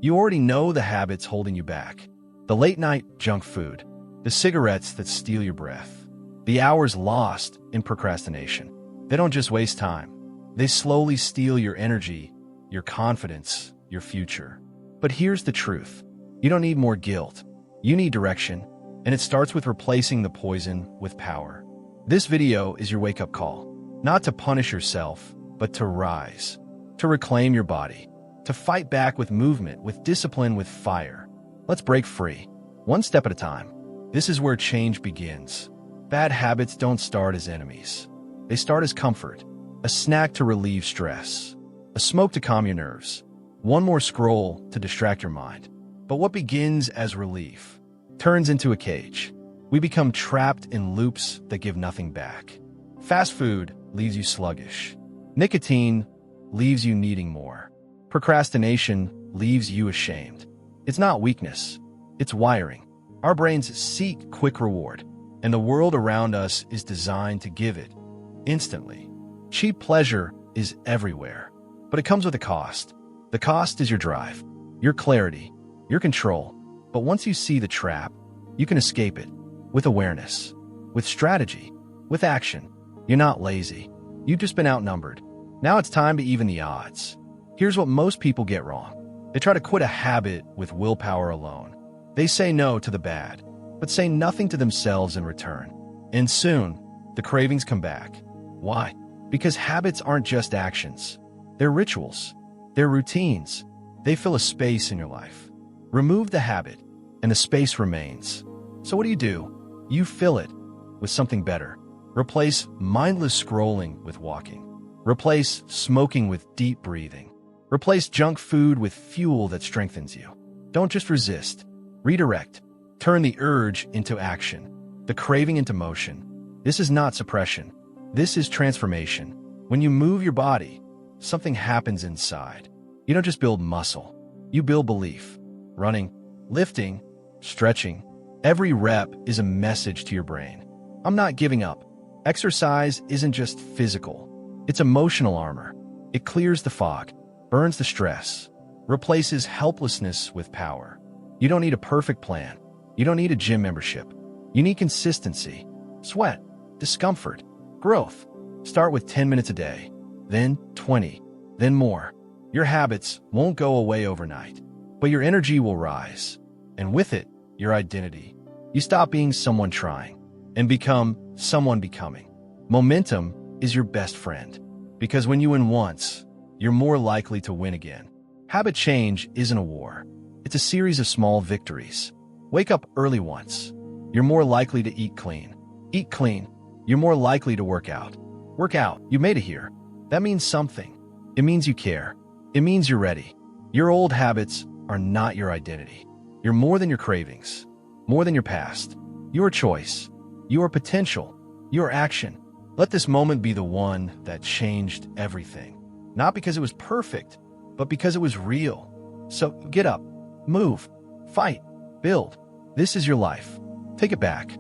You already know the habits holding you back. The late-night junk food, the cigarettes that steal your breath, the hours lost in procrastination. They don't just waste time. They slowly steal your energy, your confidence, your future. But here's the truth. You don't need more guilt. You need direction, and it starts with replacing the poison with power. This video is your wake-up call, not to punish yourself, but to rise, to reclaim your body, to fight back with movement, with discipline, with fire. Let's break free, one step at a time. This is where change begins. Bad habits don't start as enemies. They start as comfort, a snack to relieve stress, a smoke to calm your nerves, one more scroll to distract your mind. But what begins as relief turns into a cage. We become trapped in loops that give nothing back. Fast food leaves you sluggish. Nicotine leaves you needing more. Procrastination leaves you ashamed. It's not weakness, it's wiring. Our brains seek quick reward, and the world around us is designed to give it instantly. Cheap pleasure is everywhere, but it comes with a cost. The cost is your drive, your clarity, your control. But once you see the trap, you can escape it with awareness, with strategy, with action. You're not lazy. You've just been outnumbered. Now it's time to even the odds. Here's what most people get wrong. They try to quit a habit with willpower alone. They say no to the bad, but say nothing to themselves in return. And soon, the cravings come back. Why? Because habits aren't just actions. They're rituals. They're routines. They fill a space in your life. Remove the habit, and the space remains. So what do? You fill it with something better. Replace mindless scrolling with walking. Replace smoking with deep breathing. Replace junk food with fuel that strengthens you. Don't just resist. Redirect. Turn the urge into action, the craving into motion. This is not suppression. This is transformation. When you move your body, something happens inside. You don't just build muscle. You build belief. Running, lifting, stretching. Every rep is a message to your brain. I'm not giving up. Exercise isn't just physical. It's emotional armor. It clears the fog, burns the stress, replaces helplessness with power. You don't need a perfect plan. You don't need a gym membership. You need consistency, sweat, discomfort, growth. Start with 10 minutes a day, then 20, then more. Your habits won't go away overnight, but your energy will rise, and with it, your identity. You stop being someone trying and become someone becoming. Momentum is your best friend, because when you win once, you're more likely to win again. Habit change isn't a war. It's a series of small victories. Wake up early once. You're more likely to eat clean. Eat clean. You're more likely to work out. Work out. You made it here. That means something. It means you care. It means you're ready. Your old habits are not your identity. You're more than your cravings, more than your past. Your choice, your potential, your action. Let this moment be the one that changed everything. Not because it was perfect, but because it was real. So get up, move, fight, build. This is your life. Take it back.